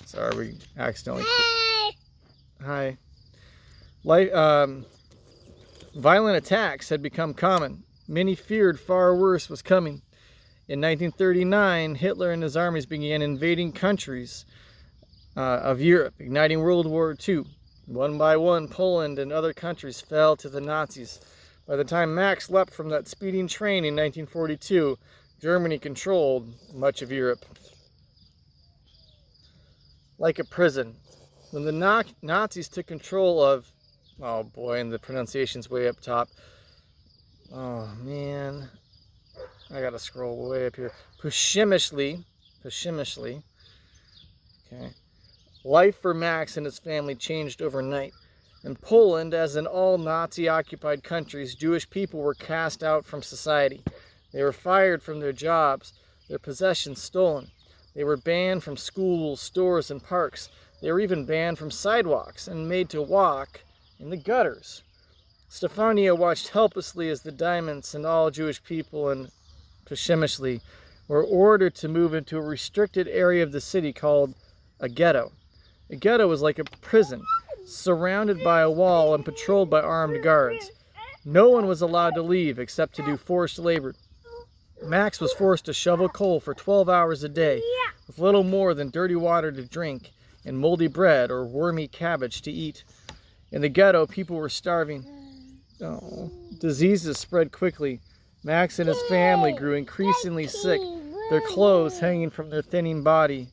Sorry, we accidentally... Hi. Violent attacks had become common. Many feared far worse was coming. In 1939, Hitler and his armies began invading countries of Europe, igniting World War II. One by one, Poland and other countries fell to the Nazis. By the time Max leapt from that speeding train in 1942, Germany controlled much of Europe. Like a prison. When the Nazis took control of... Oh boy, and the pronunciation's way up top. Oh man. I gotta scroll way up here. Pschimishli. Okay. Life for Max and his family changed overnight. In Poland, as in all Nazi-occupied countries, Jewish people were cast out from society. They were fired from their jobs, their possessions stolen. They were banned from schools, stores, and parks. They were even banned from sidewalks and made to walk in the gutters. Stefania watched helplessly as the Diamonds and all Jewish people in Pschimishli were ordered to move into a restricted area of the city called a ghetto. A ghetto was like a prison, surrounded by a wall and patrolled by armed guards. No one was allowed to leave except to do forced labor. Max was forced to shovel coal for 12 hours a day, with little more than dirty water to drink and moldy bread or wormy cabbage to eat. In the ghetto, people were starving. Oh, diseases spread quickly. Max and his family grew increasingly sick, their clothes hanging from their thinning body,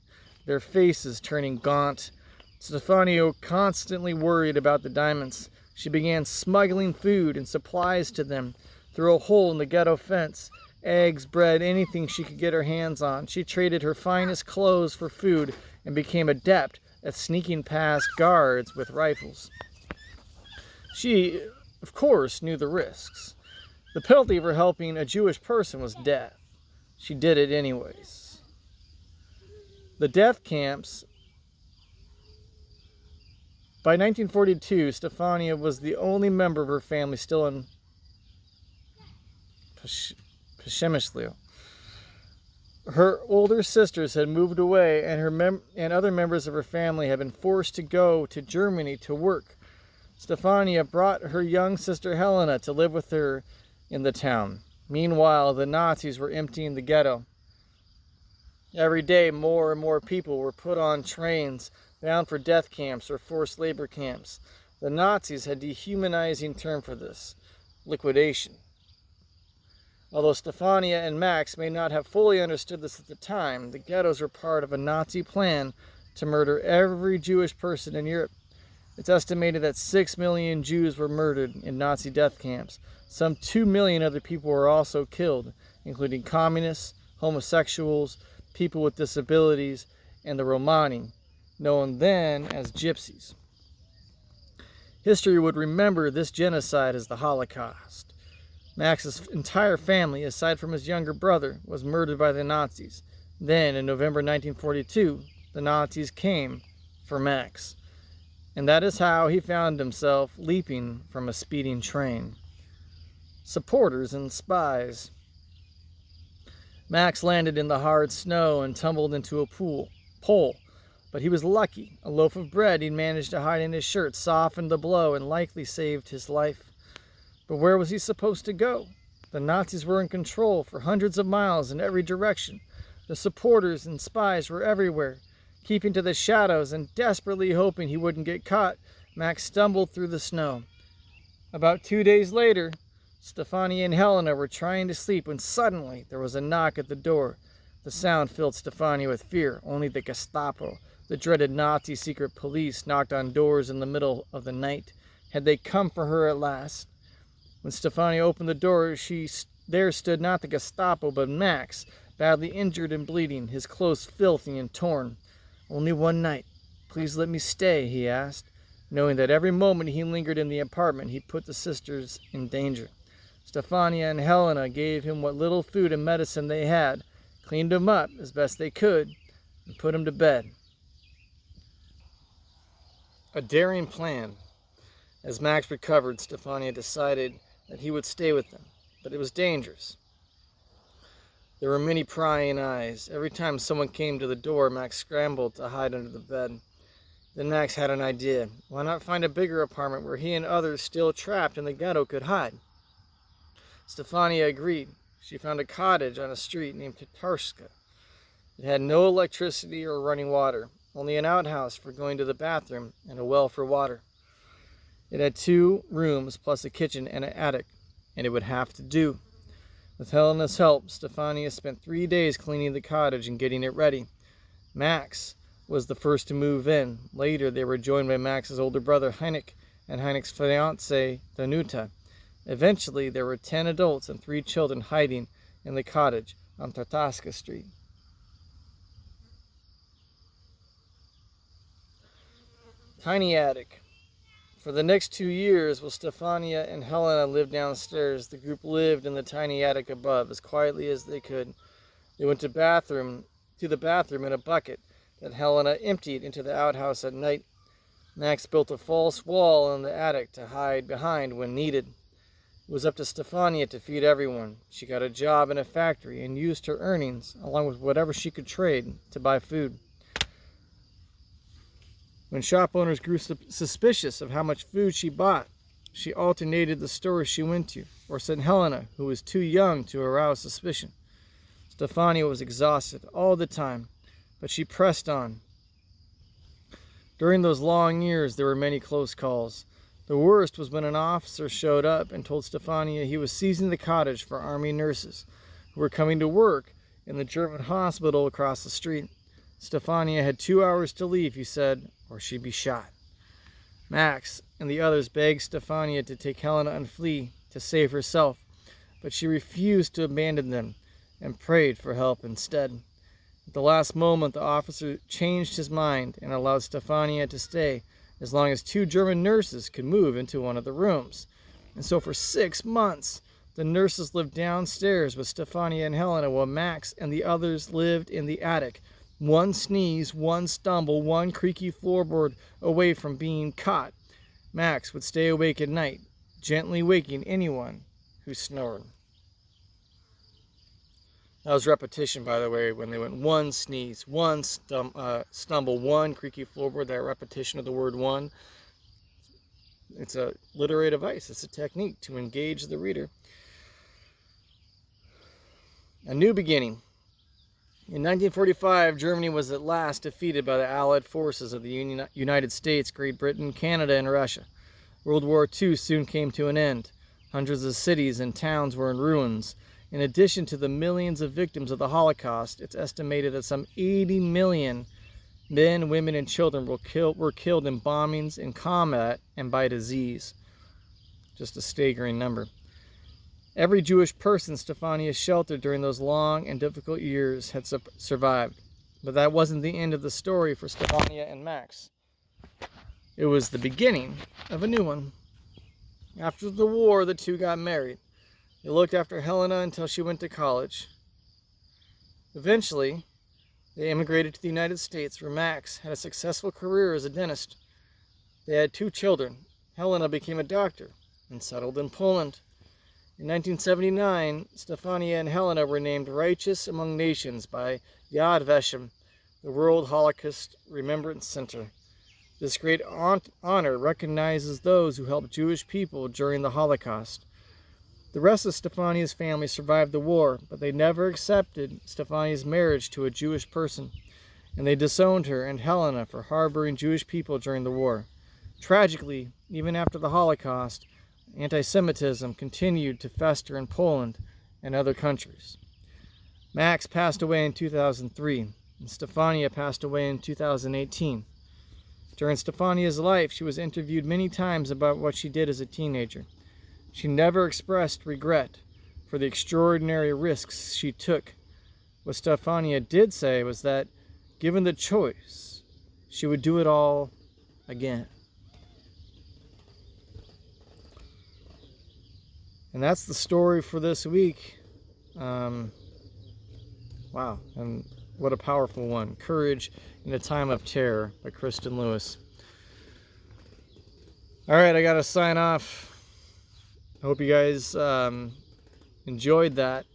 their faces turning gaunt. Stefania constantly worried about the Diamonds. She began smuggling food and supplies to them through a hole in the ghetto fence. Eggs, bread, anything she could get her hands on. She traded her finest clothes for food and became adept at sneaking past guards with rifles. She, of course, knew the risks. The penalty for helping a Jewish person was death. She did it anyways. The death camps. By 1942, Stefania was the only member of her family still in Pschimishli. Her older sisters had moved away, and other members of her family had been forced to go to Germany to work. Stefania brought her young sister Helena to live with her in the town. Meanwhile, the Nazis were emptying the ghetto. Every day, more and more people were put on trains bound for death camps or forced labor camps. The Nazis had a dehumanizing term for this: liquidation. Although Stefania and Max may not have fully understood this at the time, the ghettos were part of a Nazi plan to murder every Jewish person in Europe. It's estimated that 6 million Jews were murdered in Nazi death camps. Some 2 million other people were also killed, including communists, homosexuals, people with disabilities, and the Romani, known then as gypsies. History would remember this genocide as the Holocaust. Max's entire family, aside from his younger brother, was murdered by the Nazis. Then, in November 1942, the Nazis came for Max. And that is how he found himself leaping from a speeding train. Supporters and spies. Max landed in the hard snow and tumbled into a pole. But he was lucky. A loaf of bread he'd managed to hide in his shirt softened the blow and likely saved his life. But where was he supposed to go? The Nazis were in control for hundreds of miles in every direction. The supporters and spies were everywhere. Keeping to the shadows and desperately hoping he wouldn't get caught, Max stumbled through the snow. About 2 days later, Stefania and Helena were trying to sleep when suddenly there was a knock at the door. The sound filled Stefania with fear. Only the Gestapo, the dreaded Nazi secret police, knocked on doors in the middle of the night. Had they come for her at last? When Stefania opened the door, there stood not the Gestapo, but Max, badly injured and bleeding, his clothes filthy and torn. "Only one night. Please let me stay," he asked, knowing that every moment he lingered in the apartment, he put the sisters in danger. Stefania and Helena gave him what little food and medicine they had, cleaned him up as best they could, and put him to bed. A daring plan. As Max recovered, Stefania decided that he would stay with them, but it was dangerous. There were many prying eyes. Every time someone came to the door, Max scrambled to hide under the bed. Then Max had an idea. Why not find a bigger apartment where he and others still trapped in the ghetto could hide? Stefania agreed. She found a cottage on a street named Tatarska. It had no electricity or running water, only an outhouse for going to the bathroom and a well for water. It had 2 rooms plus a kitchen and an attic, and it would have to do. With Helena's help, Stefania spent 3 days cleaning the cottage and getting it ready. Max was the first to move in. Later, they were joined by Max's older brother, Heinrich, and Heinrich's fiancée, Danuta. Eventually, there were 10 adults and 3 children hiding in the cottage on Tartaska Street. Tiny attic. For the next 2 years, while Stefania and Helena lived downstairs, the group lived in the tiny attic above as quietly as they could. They went to the bathroom in a bucket that Helena emptied into the outhouse at night. Max built a false wall in the attic to hide behind when needed. It was up to Stefania to feed everyone. She got a job in a factory and used her earnings, along with whatever she could trade, to buy food. When shop owners grew suspicious of how much food she bought, she alternated the stores she went to, or sent Helena, who was too young to arouse suspicion. Stefania was exhausted all the time, but she pressed on. During those long years, there were many close calls. The worst was when an officer showed up and told Stefania he was seizing the cottage for army nurses who were coming to work in the German hospital across the street. Stefania had 2 hours to leave, he said, or she'd be shot. Max and the others begged Stefania to take Helena and flee to save herself, but she refused to abandon them and prayed for help instead. At the last moment, the officer changed his mind and allowed Stefania to stay as long as 2 German nurses could move into one of the rooms. And so for 6 months, the nurses lived downstairs with Stefania and Helena while Max and the others lived in the attic. One sneeze, one stumble, one creaky floorboard away from being caught. Max would stay awake at night, gently waking anyone who snored. That was repetition, by the way, when they went one sneeze, one stumble, one creaky floorboard, that repetition of the word one. It's a literary device. It's a technique to engage the reader. A new beginning. In 1945, Germany was at last defeated by the Allied forces of the United States, Great Britain, Canada, and Russia. World War II soon came to an end. Hundreds of cities and towns were in ruins. In addition to the millions of victims of the Holocaust, it's estimated that some 80 million men, women, and children were killed in bombings, in combat, and by disease. Just a staggering number. Every Jewish person Stefania sheltered during those long and difficult years had survived. But that wasn't the end of the story for Stefania and Max. It was the beginning of a new one. After the war, the two got married. They looked after Helena until she went to college. Eventually, they immigrated to the United States, where Max had a successful career as a dentist. They had 2 children. Helena became a doctor and settled in Poland. In 1979, Stefania and Helena were named Righteous Among Nations by Yad Vashem, the World Holocaust Remembrance Center. This great honor recognizes those who helped Jewish people during the Holocaust. The rest of Stefania's family survived the war, but they never accepted Stefania's marriage to a Jewish person, and they disowned her and Helena for harboring Jewish people during the war. Tragically, even after the Holocaust, anti-Semitism continued to fester in Poland and other countries. Max passed away in 2003, and Stefania passed away in 2018. During Stefania's life, she was interviewed many times about what she did as a teenager. She never expressed regret for the extraordinary risks she took. What Stefania did say was that, given the choice, she would do it all again. And that's the story for this week. Wow, and what a powerful one. Courage in a Time of Terror by Kristen Lewis. All right, I got to sign off. I hope you guys enjoyed that.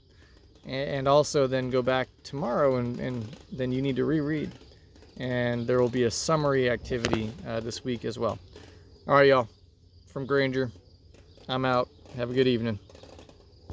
and also then go back tomorrow and then you need to reread. And there will be a summary activity this week as well. All right, y'all. From Granger, I'm out. Have a good evening.